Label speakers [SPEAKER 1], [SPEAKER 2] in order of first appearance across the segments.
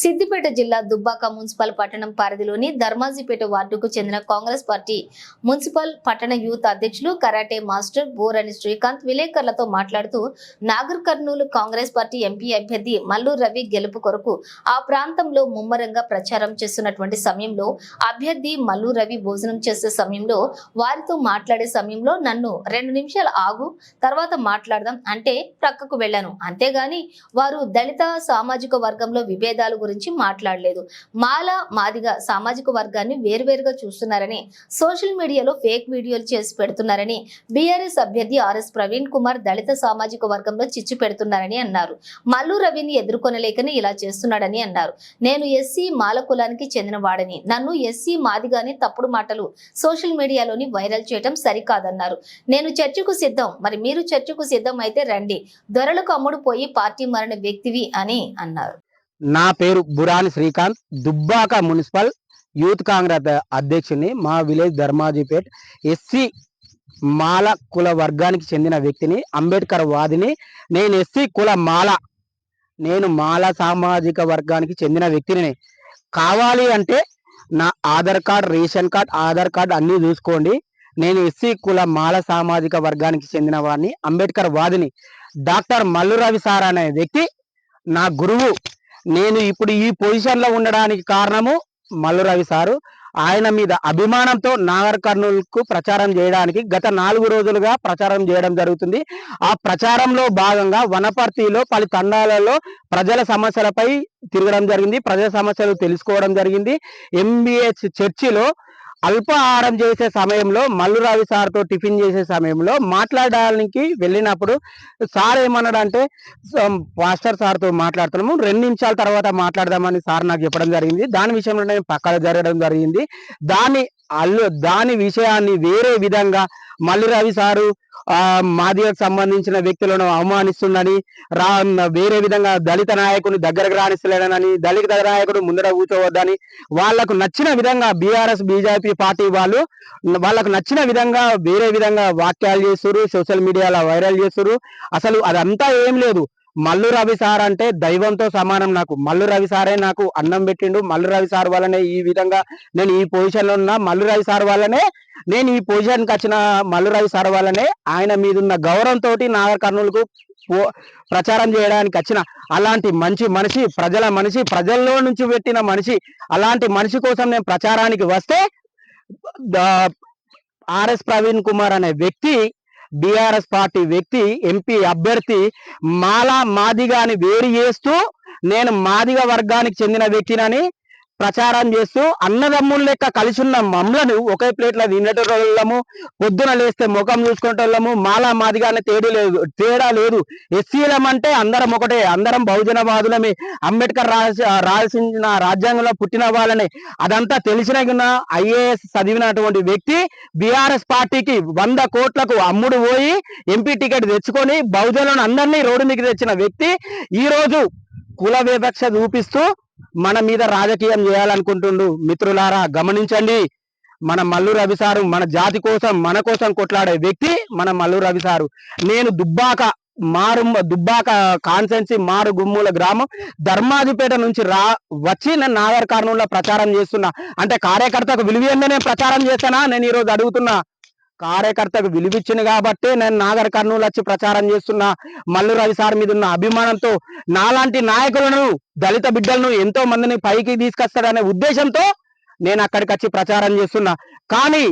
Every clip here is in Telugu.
[SPEAKER 1] సిద్దిపేట జిల్లా దుబ్బాక మున్సిపల్ పట్టణం పరిధిలోని ధర్మాజిపేట వార్డుకు చెందిన కాంగ్రెస్ పార్టీ మున్సిపల్ పట్టణ యూత్ అధ్యక్షులు కరాటే మాస్టర్ బోరని శ్రీకాంత్ విలేకరులతో మాట్లాడుతూ నాగర్ కర్నూలు కాంగ్రెస్ పార్టీ ఎంపీ అభ్యర్థి మల్లు రవి గెలుపు కొరకు ఆ ప్రాంతంలో ముమ్మరంగా ప్రచారం చేస్తున్నటువంటి సమయంలో అభ్యర్థి మల్లు రవి భోజనం చేసే సమయంలో వారితో మాట్లాడే సమయంలో నన్ను 2 నిమిషాలు ఆగు తర్వాత మాట్లాడదాం అంటే ప్రక్కకు వెళ్ళాను. అంతేగాని వారు దళిత సామాజిక వర్గంలో విభేదాలు గురించి మాట్లాడలేదు. మాదిగ సామాజిక వర్గాన్ని వేరువేరుగా చూస్తున్నారని, సోషల్ మీడియాలో ఫేక్ వీడియోలు చేసి పెడుతున్నారని, బీఆర్ఎస్ అభ్యర్థి ఆర్ఎస్ ప్రవీణ్ కుమార్ దళిత సామాజిక వర్గంలో చిచ్చు పెడుతున్నారని అన్నారు. మల్లు రవిని ఎదుర్కొనలేకని ఇలా చేస్తున్నాడని అన్నారు. నేను ఎస్సీ మాల కులానికి చెందిన వాడని, నన్ను ఎస్సీ మాదిగాని తప్పుడు మాటలు సోషల్ మీడియాలోని వైరల్ చేయడం సరికాదన్నారు. నేను చర్చకు సిద్ధం, మరి మీరు చర్చకు సిద్ధం అయితే రండి, దొరలకు అమ్ముడు పోయి పార్టీ మారిన వ్యక్తివి అని అన్నారు.
[SPEAKER 2] నా పేరు బురాని శ్రీకాంత్, దుబ్బాక మున్సిపల్ యూత్ కాంగ్రెస్ అధ్యక్షుని. మా విలేజ్ ధర్మాజిపేట్ ఎస్సీ మాల కుల వర్గానికి చెందిన వ్యక్తిని, అంబేద్కర్ వాదిని. నేను ఎస్సీ కుల నేను మాల సామాజిక వర్గానికి చెందిన వ్యక్తిని. కావాలి అంటే నా ఆధార్ కార్డ్, రేషన్ కార్డ్ అన్నీ చూసుకోండి. నేను ఎస్సీ కుల మాల సామాజిక వర్గానికి చెందిన వాడిని, అంబేద్కర్ వాదిని. డాక్టర్ మల్లు రవి సార్ అనే వ్యక్తి నా గురువు. నేను ఇప్పుడు ఈ పొజిషన్లో ఉండడానికి కారణము మల్లు రవి సారు. ఆయన మీద అభిమానంతో నాగర్ కర్నూలుకు ప్రచారం చేయడానికి గత 4 రోజులుగా ప్రచారం చేయడం జరుగుతుంది. ఆ ప్రచారంలో భాగంగా వనపర్తిలో పలు తండాలలో ప్రజల సమస్యలపై తిరగడం జరిగింది, ప్రజల సమస్యలు తెలుసుకోవడం జరిగింది. ఎంబీహెచ్ చర్చిలో అల్పాహారం చేసే సమయంలో మల్లు రవి సార్తో టిఫిన్ చేసే సమయంలో మాట్లాడడానికి వెళ్ళినప్పుడు సార్ ఏమన్నాడంటే, పాస్టర్ సార్తో మాట్లాడుతున్నాము, 2 నిమిషాల తర్వాత మాట్లాడదామని సార్ నాకు చెప్పడం జరిగింది. దాని విషయంలో నేను పక్కన జరగడం జరిగింది. దాని విషయాన్ని వేరే విధంగా మల్లు రవి సారు మాదిగకు సంబంధించిన వ్యక్తులను అవమానిస్తుండని, వేరే విధంగా దళిత నాయకుని దగ్గరకు రాణిస్తలేడనని, దళిత నాయకుడు ముందర కూర్చోవద్దని, వాళ్లకు నచ్చిన విధంగా బీఆర్ఎస్ బీజేపీ పార్టీ వాళ్ళకు నచ్చిన విధంగా వేరే విధంగా వాక్యాలు చేస్తున్నారు, సోషల్ మీడియాలో వైరల్ చేస్తున్నారు. అసలు అదంతా ఏం లేదు. మల్లు రవి సార్ అంటే దైవంతో సమానం. నాకు మల్లు రవి సారే నాకు అన్నం పెట్టిండు. మల్లు రవి సార్ వల్లనే ఈ విధంగా నేను ఈ పొజిషన్లో ఉన్నా. మల్లు రవి సార్ వల్లనే నేను ఈ పొజిషన్కి వచ్చిన. మల్లు రవి సార్ వల్లనే ఆయన మీద ఉన్న గౌరవంతో నాగర్ కర్నూలుకు ప్రచారం చేయడానికి వచ్చిన. అలాంటి మంచి మనిషి, ప్రజల్లో నుంచి పెట్టిన మనిషి, అలాంటి మనిషి కోసం నేను ప్రచారానికి వస్తే ఆర్ఎస్ ప్రవీణ్ కుమార్ అనే వ్యక్తి, బీఆర్ఎస్ పార్టీ వ్యక్తి, ఎంపీ అభ్యర్థి మాదిగాని వేరు చేస్తూ నేను మాదిగ వర్గానికి చెందిన వ్యక్తినని ప్రచారం చేస్తూ అన్నదమ్ముల లెక్క కలిసి ఉన్న మమ్మలను ఒకే ప్లేట్లో తినేటోళ్ళము, పొద్దున లేస్తే ముఖం చూసుకునేటోళ్ళము, మాదిగానే తేడా లేదు. ఎస్సీలం అంటే అందరం ఒకటే, అందరం బహుజనవాదులమే, అంబేద్కర్ రాసిన రాజ్యాంగంలో పుట్టిన వాళ్ళని. అదంతా తెలిసిన ఐఏఎస్ చదివినటువంటి వ్యక్తి బీఆర్ఎస్ పార్టీకి 100 కోట్లకు అమ్ముడు పోయి ఎంపీ టికెట్ తెచ్చుకొని బహుజనులను అందరినీ రోడ్డు మీకు తెచ్చిన వ్యక్తి ఈ రోజు కుల వివక్ష చూపిస్తూ మన మీద రాజకీయం చేయాలనుకుంటుండు. మిత్రులారా గమనించండి, మన మల్లు రవి సారు మన జాతి కోసం, మన కోసం కొట్లాడే వ్యక్తి మన మల్లు రవి సారు. నేను దుబ్బాక కాన్సెన్సీ మారుగుమ్మూల గ్రామం ధర్మాజిపేట నుంచి వచ్చి నేను నాగర్ కర్నూలులో ప్రచారం చేస్తున్నా. అంటే కార్యకర్తకు విలువేందే నేను ప్రచారం చేస్తానా? నేను ఈరోజు అడుగుతున్నా. కార్యకర్తకు విలువిచ్చింది కాబట్టి నేను నాగర్ కర్నూలు వచ్చి ప్రచారం చేస్తున్నా. మల్లు రవి సార్ మీద ఉన్న అభిమానంతో నాలాంటి నాయకులను, దళిత బిడ్డలను ఎంతో మందిని పైకి తీసుకొస్తాడనే ఉద్దేశంతో నేను అక్కడికి వచ్చి ప్రచారం చేస్తున్నా. కానీ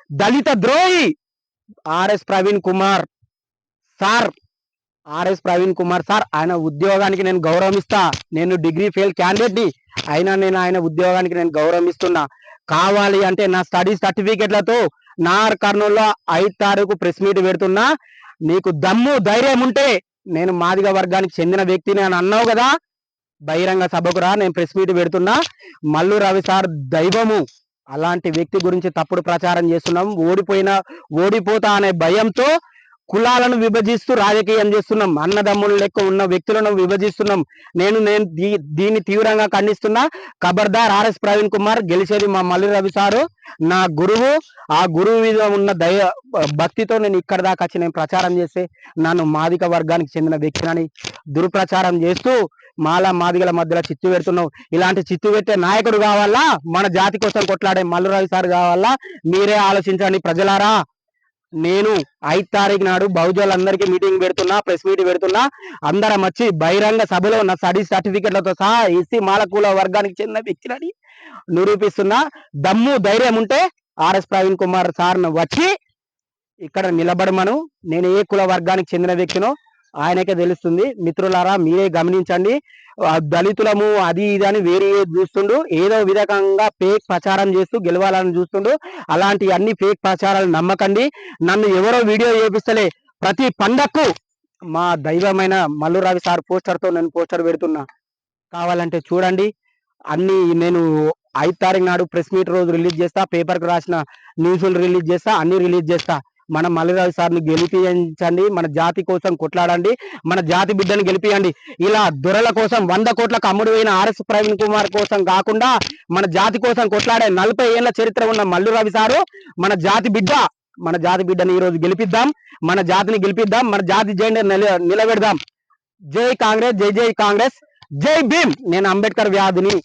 [SPEAKER 2] దళిత ద్రోహి ఆర్ఎస్ ప్రవీణ్ కుమార్ సార్ ఆయన ఉద్యోగానికి నేను గౌరవం ఇస్తా. నేను డిగ్రీ ఫెయిల్ క్యాండిడేట్ని అయినా నేను ఆయన ఉద్యోగానికి నేను గౌరవం ఇస్తున్నా. కావాలి అంటే నా స్టడీ సర్టిఫికెట్లతో నాగర్ కర్నూలులో 5 తారీఖు ప్రెస్ మీట్ పెడుతున్నా. నీకు దమ్ము ధైర్యం ఉంటే నేను మాదిగ వర్గానికి చెందిన వ్యక్తిని అని అన్నావు కదా, బహిరంగ సభకు రా, నేను ప్రెస్ మీట్ పెడుతున్నా. మల్లు రవి సార్ దైవము. అలాంటి వ్యక్తి గురించి తప్పుడు ప్రచారం చేస్తున్నాం. ఓడిపోతా అనే భయంతో కులాలను విభజిస్తూ రాజకీయం చేస్తున్నాం. అన్నదమ్ముల లెక్క ఉన్న వ్యక్తులను విభజిస్తున్నాం. నేను దీన్ని తీవ్రంగా ఖండిస్తున్నా. ఖబర్దార్ ఆర్ఎస్ ప్రవీణ్ కుమార్, గెలిచేది మా మల్లు రవి సారు, నా గురువు. ఆ గురువు మీద ఉన్న భక్తితో నేను ఇక్కడ దాకా వచ్చి నేను ప్రచారం చేస్తే నన్ను మాదిక వర్గానికి చెందిన వ్యక్తిని దుర్ప్రచారం చేస్తూ మాల మాదిగల మధ్యలో చిత్తు పెడుతున్నావు. ఇలాంటి చిత్తు పెట్టే నాయకుడు కావాలా, మన జాతి కోసం కొట్లాడే మల్లురావి సార్ కావాలా? మీరే ఆలోచించండి ప్రజలారా. నేను 5 తారీఖు నాడు బహుజనులందరికీ మీటింగ్ పెడుతున్నా, ప్రెస్ మీట్ పెడుతున్నా. అందరం వచ్చి బహిరంగ సభలో నా స్టడీ సర్టిఫికెట్లతో సహా ఎస్సీ మాలకుల వర్గానికి చెందిన వ్యక్తిని నిరూపిస్తున్నా. దమ్ము ధైర్యం ఉంటే ఆర్ఎస్ ప్రవీణ్ కుమార్ సార్ను వచ్చి ఇక్కడ నిలబడమను. నేను ఏ కుల వర్గానికి చెందిన వ్యక్తినో ఆయనకే తెలుస్తుంది. మిత్రులారా, మీరే గమనించండి. దళితులము అది ఇది అని వేరే చూస్తుండు, ఏదో విధంగా ఫేక్ ప్రచారం చేస్తూ గెలవాలని చూస్తుండు. అలాంటి అన్ని ఫేక్ ప్రచారాలు నమ్మకండి. నన్ను ఎవరో వీడియో చేపిస్తలే. ప్రతి పండక్కు మా దైవమైన మల్లురావి సార్ పోస్టర్తో నేను పోస్టర్ పెడుతున్నా, కావాలంటే చూడండి. అన్ని నేను 5 తారీఖు నాడు ప్రెస్ మీట్ రోజు రిలీజ్ చేస్తా, పేపర్కి రాసిన న్యూస్లు రిలీజ్ చేస్తా, అన్ని రిలీజ్ చేస్తా. మన మల్లిరాజు సార్ని గెలిపించండి, మన జాతి కోసం కొట్లాడండి, మన జాతి బిడ్డను గెలిపియండి. ఇలా దొరల కోసం 100 కోట్లకు అమ్ముడుపోయిన ఆర్ఎస్ ప్రవీణ్ కుమార్ కోసం కాకుండా మన జాతి కోసం కొట్లాడే 40 ఏళ్ల చరిత్ర ఉన్న మల్లురావి సారు మన జాతి బిడ్డ. మన జాతి బిడ్డని ఈ రోజు గెలిపిద్దాం, మన జాతిని గెలిపిద్దాం, మన జాతి జెండా నిలబెడదాం. జై కాంగ్రెస్, జై జై కాంగ్రెస్, జై భీమ్. నేను అంబేద్కర్ వ్యాధిని.